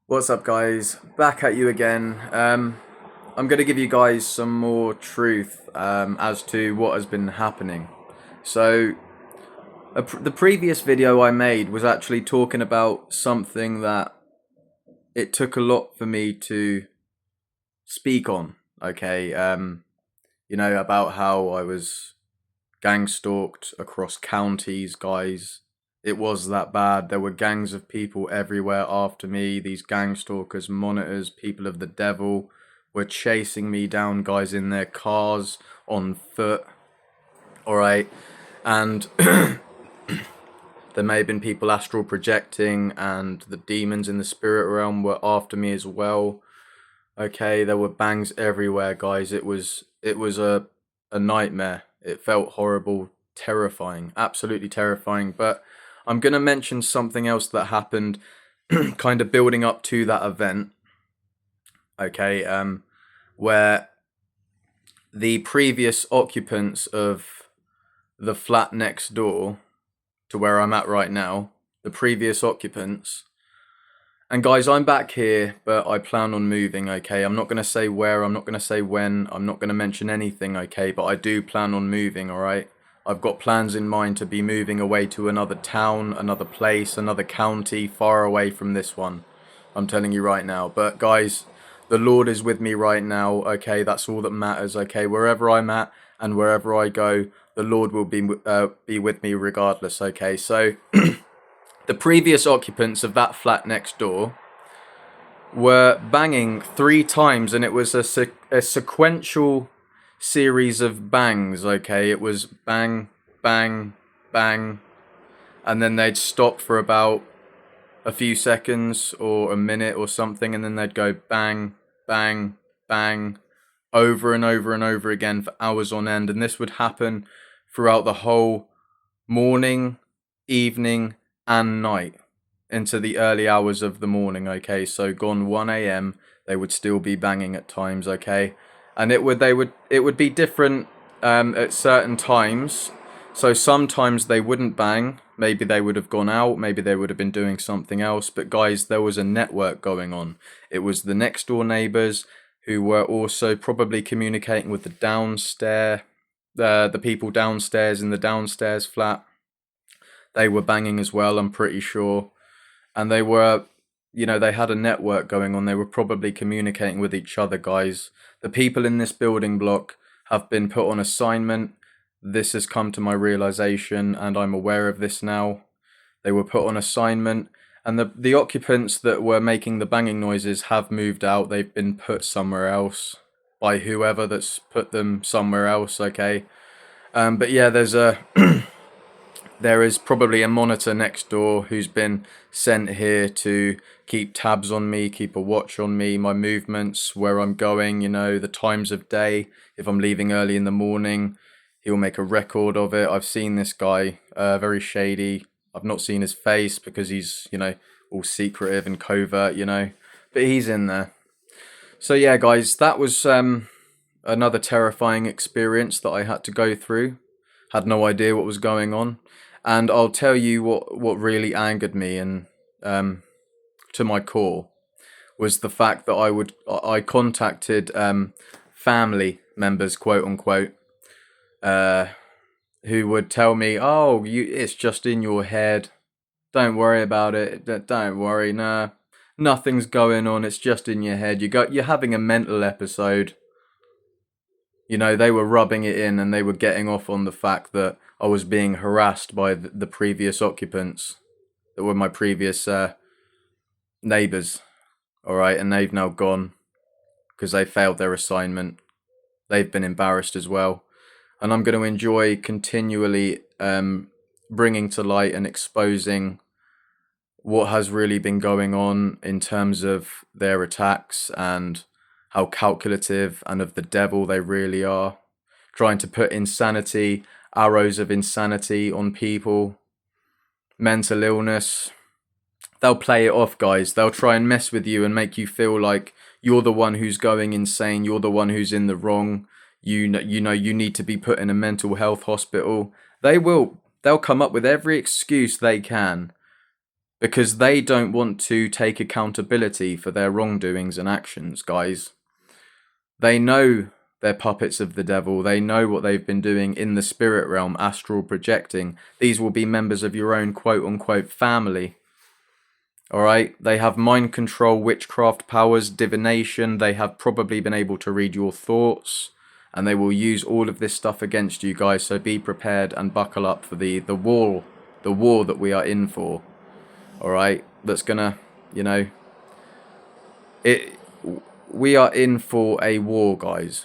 What's up, guys? Back at you again. I'm going to give you guys some more truth as to what has been happening. So, the previous video I made was actually talking about something that it took a lot for me to speak on. Okay, about how I was gang stalked across counties, guys. It was that bad. There were gangs of people everywhere after me. These gang stalkers, monitors, people of the devil were chasing me down, guys, in their cars, on foot. Alright. And there may have been people astral projecting, and the demons in the spirit realm were after me as well. Okay, there were bangs everywhere, guys. It was a nightmare. It felt horrible, terrifying, absolutely terrifying. But I'm gonna mention something else that happened, kind of building up to that event. Okay, where the previous occupants of the flat next door to where I'm at right now, the previous occupants. And guys, I'm back here, but I plan on moving, okay? I'm not going to say where, I'm not going to say when, I'm not going to mention anything, okay? But I do plan on moving, alright? I've got plans in mind to be moving away to another town, another place, another county, far away from this one. I'm telling you right now. But guys, the Lord is with me right now, okay? That's all that matters, okay? Wherever I'm at and wherever I go, the Lord will be with me regardless, okay? So the previous occupants of that flat next door were banging 3 times, and it was a sequential series of bangs, okay? It was bang, bang, bang, and then they'd stop for about a few seconds or a minute or something, and then they'd go bang, bang, bang, over and over and over again for hours on end. And this would happen throughout the whole morning, evening, and night into the early hours of the morning, okay? So gone 1 a.m, they would still be banging at times, okay? And it would be different at certain times. So sometimes they wouldn't bang, maybe they would have gone out, maybe they would have been doing something else. But guys, there was a network going on. It was the next door neighbors who were also probably communicating with the downstairs, the people downstairs in the downstairs flat. They were banging as well, I'm pretty sure. And they were, they had a network going on. They were probably communicating with each other, guys. The people in this building block have been put on assignment. This has come to my realization, and I'm aware of this now. They were put on assignment, and the occupants that were making the banging noises have moved out. They've been put somewhere else by whoever that's put them somewhere else, okay? But yeah, there is probably a monitor next door who's been sent here to keep tabs on me, keep a watch on me, my movements, where I'm going, the times of day. If I'm leaving early in the morning, he'll make a record of it. I've seen this guy, very shady. I've not seen his face because he's, all secretive and covert, but he's in there. So yeah, guys, that was another terrifying experience that I had to go through. Had no idea what was going on. And I'll tell you what really angered me, and to my core, was the fact that I contacted family members, quote unquote, who would tell me, "Oh, it's just in your head. Don't worry about it. Don't worry. Nah, nothing's going on. It's just in your head. You're having a mental episode." They were rubbing it in, and they were getting off on the fact that I was being harassed by the previous occupants that were my previous neighbors. All right, and they've now gone because they failed their assignment. They've been embarrassed as well. And I'm going to enjoy continually bringing to light and exposing what has really been going on in terms of their attacks and how calculative and of the devil they really are, trying to put insanity, arrows of insanity on people, mental illness. They'll play it off, guys. They'll try and mess with you and make you feel like you're the one who's going insane, you're the one who's in the wrong. You need to be put in a mental health hospital. They'll come up with every excuse they can because they don't want to take accountability for their wrongdoings and actions, guys. They know they're puppets of the devil. They know what they've been doing in the spirit realm, astral projecting. These will be members of your own quote-unquote family. All right? They have mind control, witchcraft powers, divination. They have probably been able to read your thoughts. And they will use all of this stuff against you guys. So be prepared and buckle up for the war that we are in for. All right? That's gonna, you know... We are in for a war, guys.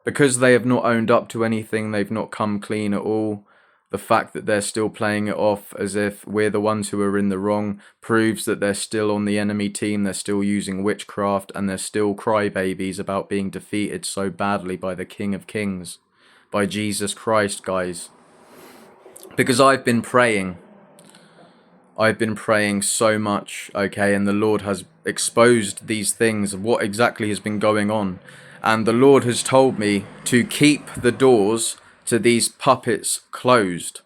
Because they have not owned up to anything, they've not come clean at all. The fact that they're still playing it off as if we're the ones who are in the wrong proves that they're still on the enemy team, they're still using witchcraft, and they're still crybabies about being defeated so badly by the King of Kings, by Jesus Christ, guys. Because I've been praying so much, okay, and the Lord has exposed these things, what exactly has been going on. And the Lord has told me to keep the doors to these puppets closed.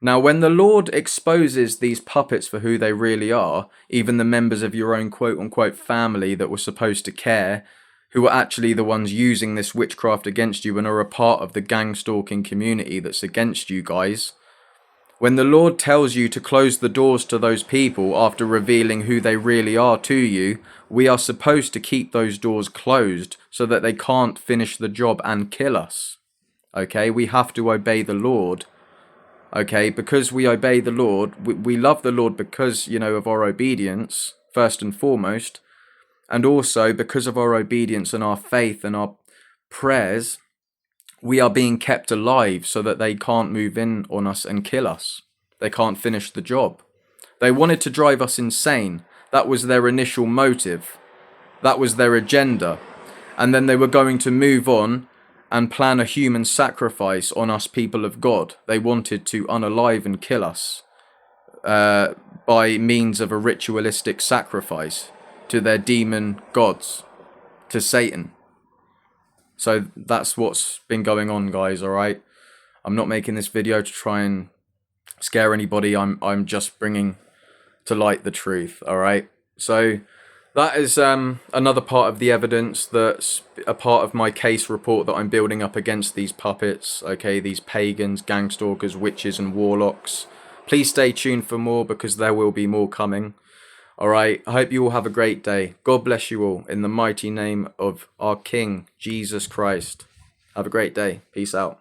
Now, when the Lord exposes these puppets for who they really are, even the members of your own quote-unquote family that were supposed to care, who are actually the ones using this witchcraft against you and are a part of the gang-stalking community that's against you guys, when the Lord tells you to close the doors to those people after revealing who they really are to you, we are supposed to keep those doors closed so that they can't finish the job and kill us. Okay, we have to obey the Lord. Okay, because we obey the Lord, we love the Lord because, you know, of our obedience, first and foremost, and also because of our obedience and our faith and our prayers, we are being kept alive so that they can't move in on us and kill us. They can't finish the job. They wanted to drive us insane. That was their initial motive. That was their agenda. And then they were going to move on and plan a human sacrifice on us people of God. They wanted to unalive and kill us by means of a ritualistic sacrifice to their demon gods, to Satan. So that's what's been going on, guys, all right? I'm not making this video to try and scare anybody. I'm just bringing to light the truth, all right? So that is another part of the evidence that's a part of my case report that I'm building up against these puppets, okay? These pagans, gang stalkers, witches, and warlocks. Please stay tuned for more because there will be more coming. All right, I hope you all have a great day. God bless you all in the mighty name of our King, Jesus Christ. Have a great day. Peace out.